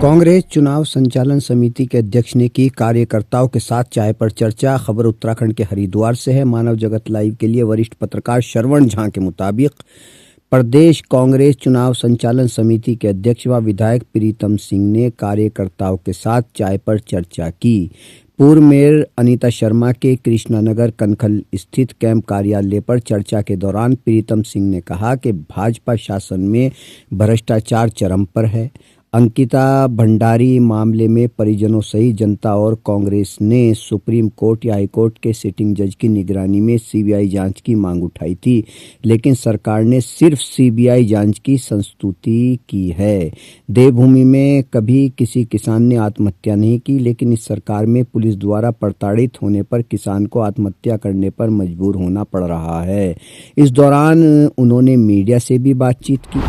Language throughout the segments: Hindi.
कांग्रेस चुनाव संचालन समिति के अध्यक्ष ने की कार्यकर्ताओं के साथ चाय पर चर्चा। खबर उत्तराखंड के हरिद्वार से है। मानव जगत लाइव के लिए वरिष्ठ पत्रकार श्रवण झा के मुताबिक प्रदेश कांग्रेस चुनाव संचालन समिति के अध्यक्ष व विधायक प्रीतम सिंह ने कार्यकर्ताओं के साथ चाय पर चर्चा की। पूर्व मेयर अनीता शर्मा के कृष्णानगर कनखल स्थित कैंप कार्यालय पर चर्चा के दौरान प्रीतम सिंह ने कहा कि भाजपा शासन में भ्रष्टाचार चरम पर है। अंकिता भंडारी मामले में परिजनों सहित जनता और कांग्रेस ने सुप्रीम कोर्ट या हाईकोर्ट के सिटिंग जज की निगरानी में सीबीआई जांच की मांग उठाई थी, लेकिन सरकार ने सिर्फ सीबीआई जांच की संस्तुति की है। देवभूमि में कभी किसी किसान ने आत्महत्या नहीं की, लेकिन इस सरकार में पुलिस द्वारा प्रताड़ित होने पर किसान को आत्महत्या करने पर मजबूर होना पड़ रहा है। इस दौरान उन्होंने मीडिया से भी बातचीत की।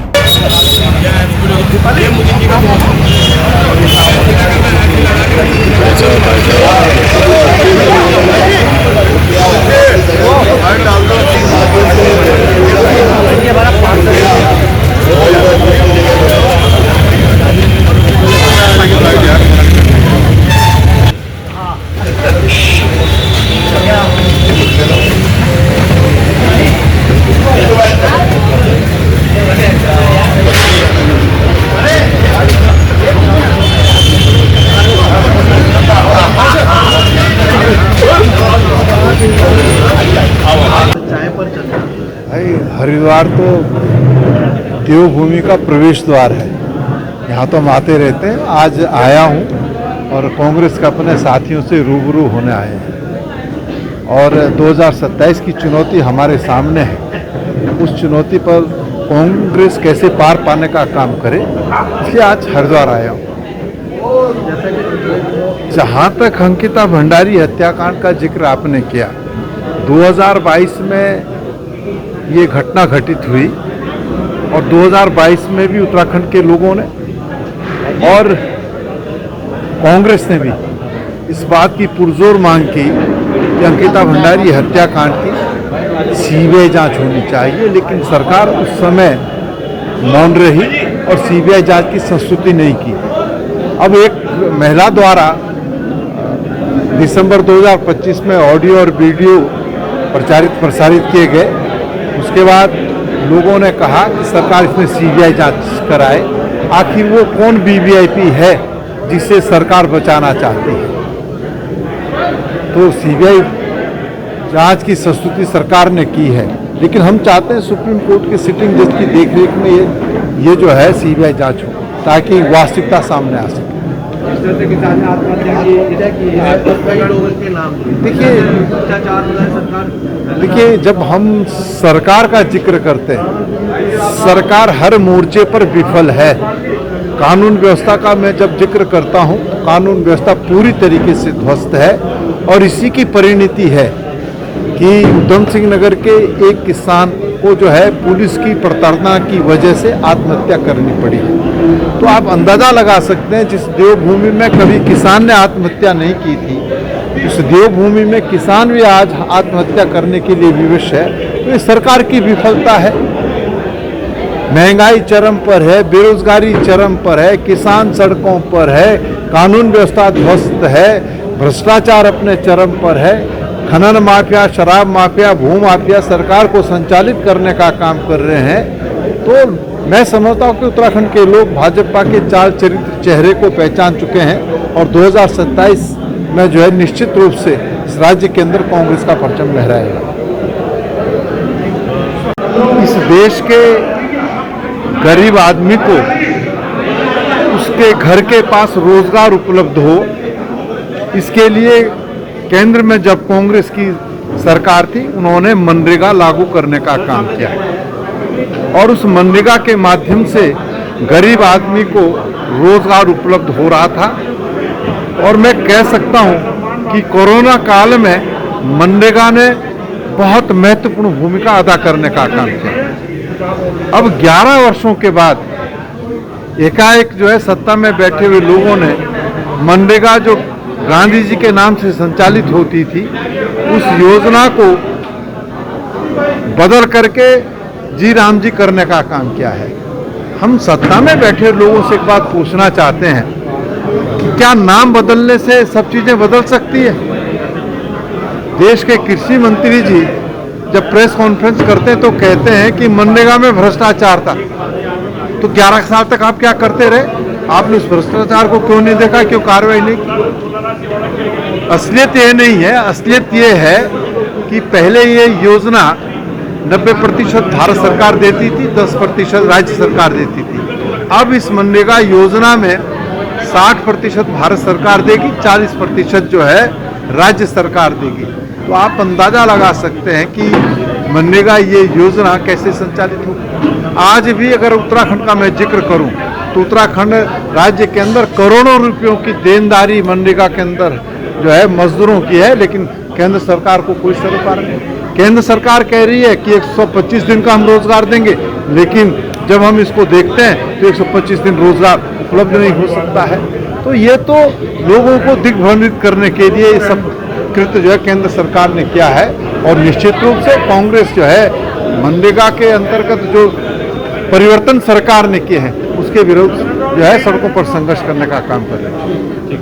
हरिद्वार तो देवभूमि का प्रवेश द्वार है। यहाँ तो हम आते रहते हैं। आज आया हूँ और कांग्रेस के अपने साथियों से रूबरू होने आए हैं और 2027 की चुनौती हमारे सामने है। उस चुनौती पर कांग्रेस कैसे पार पाने का काम करे, इसलिए आज हरिद्वार आया हूँ। जहाँ तक अंकिता भंडारी हत्याकांड का जिक्र आपने किया, 2022 में ये घटना घटित हुई और 2022 में भी उत्तराखंड के लोगों ने और कांग्रेस ने भी इस बात की पुरजोर मांग की कि अंकिता भंडारी हत्याकांड की सीबीआई जांच होनी चाहिए, लेकिन सरकार उस समय मौन रही और सीबीआई जांच की संस्तुति नहीं की। अब एक महिला द्वारा दिसंबर 2025 में ऑडियो और वीडियो प्रसारित किए गए। उसके बाद लोगों ने कहा कि सरकार इसमें सीबीआई जांच कराए। आखिर वो कौन वीवीआईपी है जिसे सरकार बचाना चाहती है? तो सीबीआई जांच की संस्तुति सरकार ने की है, लेकिन हम चाहते हैं सुप्रीम कोर्ट के सिटिंग जज की देखरेख में ये जो है सीबीआई जांच हो, ताकि वास्तविकता सामने आ सके। देखिए, जब हम सरकार का जिक्र करते हैं, सरकार हर मोर्चे पर विफल है। कानून व्यवस्था का मैं जब जिक्र करता हूं, कानून व्यवस्था पूरी तरीके से ध्वस्त है और इसी की परिणति है कि उधम सिंह नगर के एक किसान को जो है पुलिस की प्रताड़ना की वजह से आत्महत्या करनी पड़ी है। तो आप अंदाजा लगा सकते हैं, जिस देवभूमि में कभी किसान ने आत्महत्या नहीं की थी, उस देवभूमि में किसान भी आज आत्महत्या करने के लिए विवश है। तो ये सरकार की विफलता है। महंगाई चरम पर है, बेरोजगारी चरम पर है, किसान सड़कों पर है, कानून व्यवस्था ध्वस्त है, भ्रष्टाचार अपने चरम पर है, खनन माफिया, शराब माफिया, भू माफिया सरकार को संचालित करने का काम कर रहे हैं। तो मैं समझता हूँ कि उत्तराखंड के लोग भाजपा के चाल चरित्र चेहरे को पहचान चुके हैं और 2027 में जो है निश्चित रूप से इस राज्य के अंदर कांग्रेस का परचम लहराएगा। इस देश के गरीब आदमी को उसके घर के पास रोजगार उपलब्ध हो, इसके लिए केंद्र में जब कांग्रेस की सरकार थी, उन्होंने मनरेगा लागू करने का काम किया और उस मनरेगा के माध्यम से गरीब आदमी को रोजगार उपलब्ध हो रहा था। और मैं कह सकता हूं कि कोरोना काल में मनरेगा ने बहुत महत्वपूर्ण भूमिका अदा करने का काम किया। अब 11 वर्षों के बाद एकाएक जो है सत्ता में बैठे हुए लोगों ने मनरेगा, जो गांधी जी के नाम से संचालित होती थी, उस योजना को बदल करके जी राम जी करने का काम किया है। हम सत्ता में बैठे लोगों से एक बात पूछना चाहते हैं कि क्या नाम बदलने से सब चीजें बदल सकती है। देश के कृषि मंत्री जी जब प्रेस कॉन्फ्रेंस करते हैं तो कहते हैं कि मनरेगा में भ्रष्टाचार था। तो 11 साल तक आप क्या करते रहे? आपने उस भ्रष्टाचार को क्यों नहीं देखा, क्यों कार्रवाई नहीं की? असलियत ये नहीं है, असलियत ये है कि पहले ये योजना 90% भारत सरकार देती थी, 10% राज्य सरकार देती थी। अब इस मनरेगा योजना में 60% भारत सरकार देगी, 40% जो है राज्य सरकार देगी। तो आप अंदाजा लगा सकते हैं कि मनरेगा ये योजना कैसे संचालित होगी। आज भी अगर उत्तराखंड का मैं जिक्र करूं तो उत्तराखंड राज्य के अंदर करोड़ों रुपयों की देनदारी मनरेगा के अंदर जो है मजदूरों की है, लेकिन केंद्र सरकार को कोई सरोकार नहीं। केंद्र सरकार कह रही है कि 125 दिन का हम रोजगार देंगे, लेकिन जब हम इसको देखते हैं तो 125 दिन रोजगार उपलब्ध नहीं हो सकता है। तो ये तो लोगों को दिग्भ्रमित करने के लिए ये सब कृत्य जो है केंद्र सरकार ने किया है। और निश्चित रूप से कांग्रेस जो है मनरेगा के अंतर्गत जो परिवर्तन सरकार ने किए हैं उसके विरुद्ध जो है सड़कों पर संघर्ष करने का काम कर रही है।